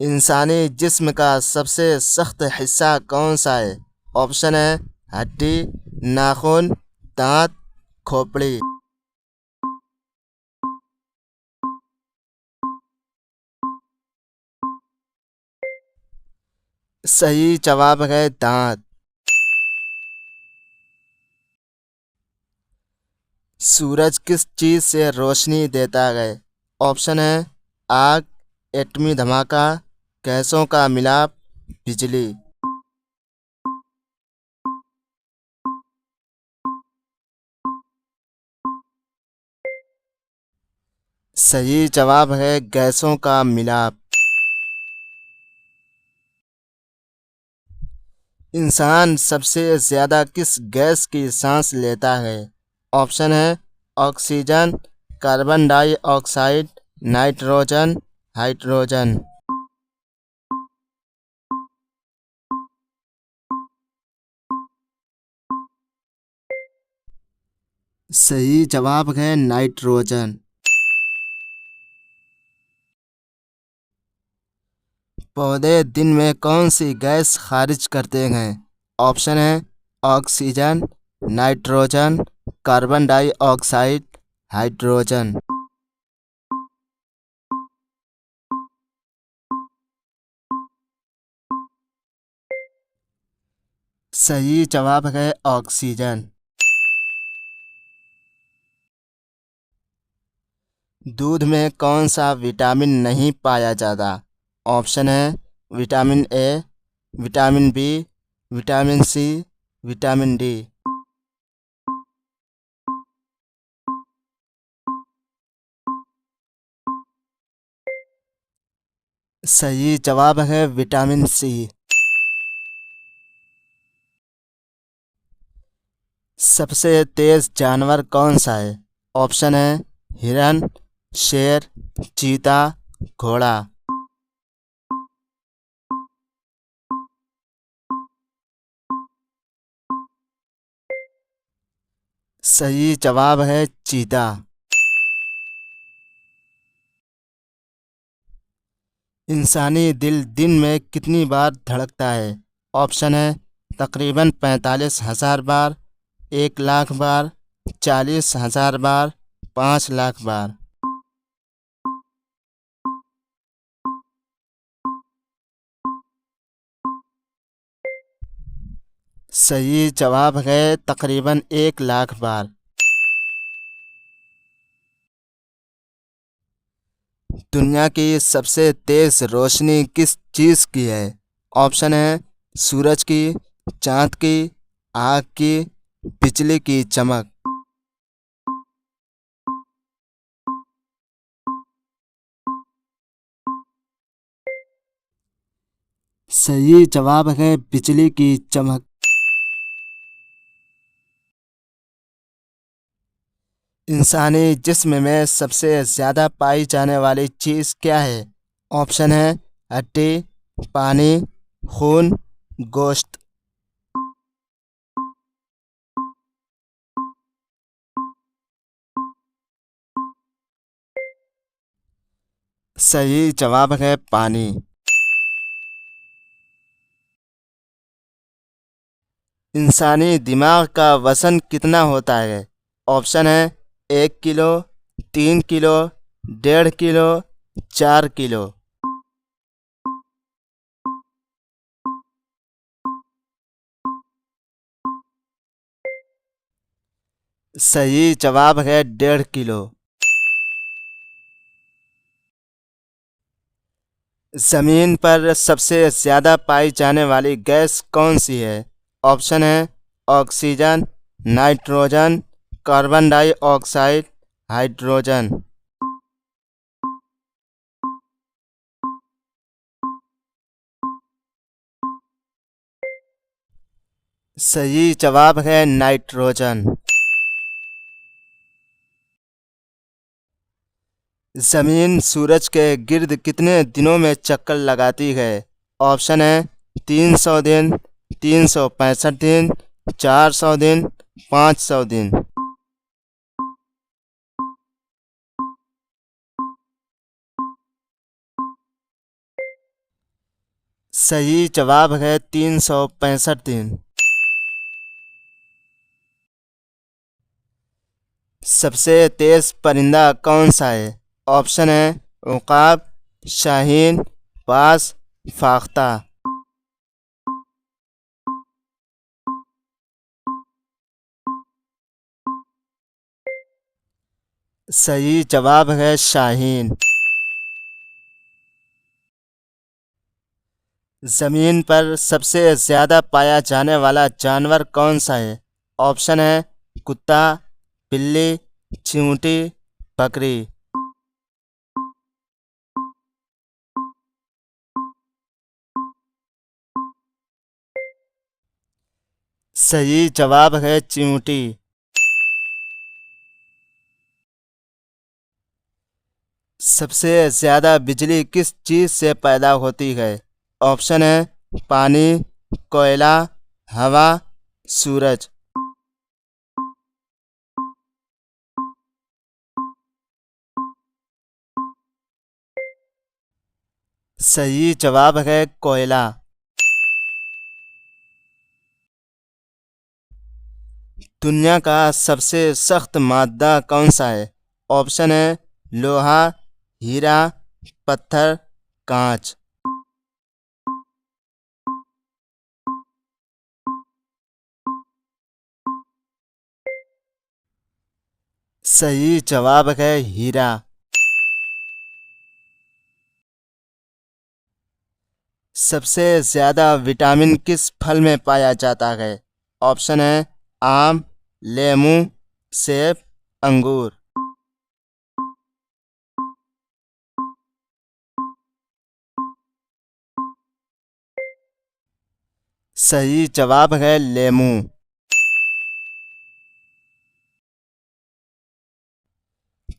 इंसानी जिस्म का सबसे सख्त हिस्सा कौन सा है? ऑप्शन है हड्डी, नाखून, दांत, खोपड़ी। सही जवाब है दांत। सूरज किस चीज से रोशनी देता है? ऑप्शन है आग, एटमी धमाका, गैसों का मिलाप, बिजली। सही जवाब है गैसों का मिलाप। इंसान सबसे ज्यादा किस गैस की सांस लेता है? ऑप्शन है oxygen, carbon dioxide, nitrogen, hydrogen. सही जवाब है नाइट्रोजन। पौधे दिन में कौन सी गैस खारिज करते हैं? ऑप्शन है oxygen, nitrogen, carbon dioxide, hydrogen. सही जवाब है ऑक्सीजन। दूध में कौन सा विटामिन नहीं पाया जाता? ऑप्शन है vitamin A, vitamin B, vitamin C, vitamin D. सही जवाब है विटामिन सी। सबसे तेज जानवर कौन सा है? ऑप्शन है हिरन, शेर, चीता, घोड़ा। सही जवाब है चीता। इंसानी दिल दिन में कितनी बार धड़कता है? ऑप्शन है तकरीबन 45,000 बार, 1,00,000 बार, 40,000 बार, 5,00,000 बार। सही जवाब है तकरीबन 1,00,000 बार। दुनिया की सबसे तेज रोशनी किस चीज़ की है? ऑप्शन है सूरज की, चांद की, आग की, बिजली की चमक। सही जवाब है बिजली की चमक। इंसानी जिस्म में सबसे ज़्यादा पाई जाने वाली चीज़ क्या है? ऑप्शन है हड्डी, पानी, खून, गोश्त। सही जवाब है पानी। इंसानी दिमाग का वजन कितना होता है? ऑप्शन है 1 किलो, 3 किलो, 1.5 किलो, 4 किलो। सही जवाब है 1.5 किलो। जमीन पर सबसे ज्यादा पाई जाने वाली गैस कौन सी है? ऑप्शन है oxygen, nitrogen, carbon dioxide, hydrogen. सही जवाब है नाइट्रोजन। जमीन सूरज के गिर्द कितने दिनों में चक्कर लगाती है? ऑप्शन है 300 दिन, 365 दिन, 400 दिन, 500 दिन। सही जवाब है 365 दिन। सबसे तेज परिंदा कौन सा है? ऑप्शन है उकाब, शाहीन, बाज, फाख्ता। सही जवाब है शाहीन। जमीन पर सबसे ज्यादा पाया जाने वाला जानवर कौन सा है? ऑप्शन है कुत्ता, बिल्ली, चींटी, बकरी। सही जवाब है चींटी। सबसे ज्यादा बिजली किस चीज से पैदा होती है? ऑप्शन है पानी, कोयला, हवा, सूरज। सही जवाब है कोयला। दुनिया का सबसे सख्त मादा कौन सा है? ऑप्शन है लोहा, हीरा, पत्थर, कांच। सही जवाब है हीरा। सबसे ज्यादा विटामिन किस फल में पाया जाता है? ऑप्शन है आम, लेमू, सेब, अंगूर। सही जवाब है लेमू।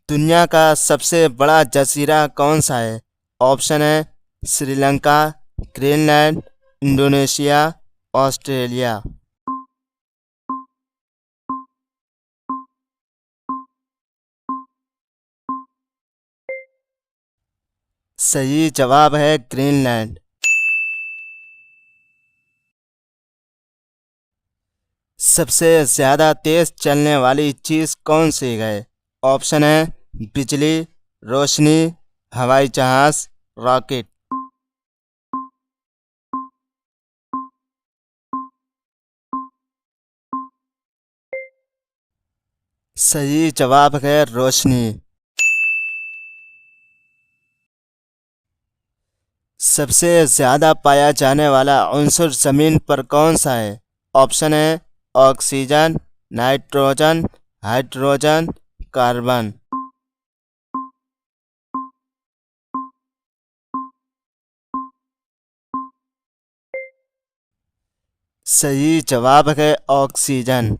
दुनिया का सबसे बड़ा जजीरा कौन सा है? ऑप्शन है श्रीलंका, ग्रीनलैंड, इंडोनेशिया, ऑस्ट्रेलिया। सही जवाब है ग्रीनलैंड। सबसे ज्यादा तेज चलने वाली चीज कौन सी है? ऑप्शन है बिजली, रोशनी, हवाई जहाज, रॉकेट। सही जवाब है रोशनी। सबसे ज्यादा पाया जाने वाला उनसुर जमीन पर कौन सा है? ऑप्शन है ऑक्सीजन, नाइट्रोजन, हाइड्रोजन, कार्बन। सही जवाब है ऑक्सीजन।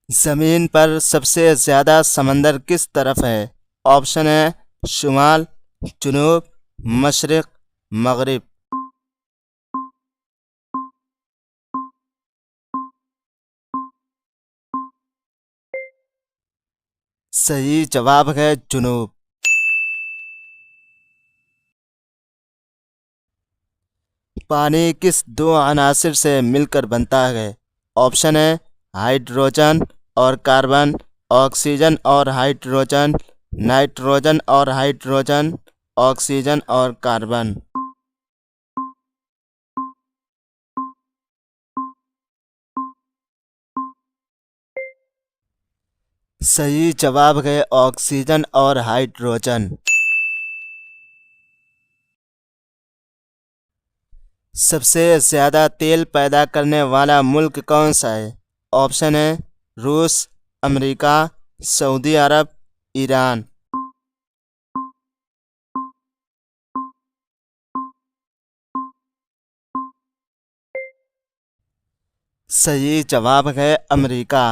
जमीन पर सबसे ज्यादा समंदर किस तरफ है? ऑप्शन है शुमाल, जुनूब, मशरिक, मगरिब। सही जवाब है जुनूब। पानी किस दो अनासिर से मिलकर बनता है? ऑप्शन है हाइड्रोजन और कार्बन, ऑक्सीजन और हाइड्रोजन, नाइट्रोजन और हाइड्रोजन, ऑक्सीजन और कार्बन। सही जवाब है ऑक्सीजन और हाइड्रोजन। सबसे ज़्यादा तेल पैदा करने वाला मुल्क कौन सा है? ऑप्शन है रूस, अमेरिका, सऊदी अरब, ईरान। सही जवाब है अमेरिका।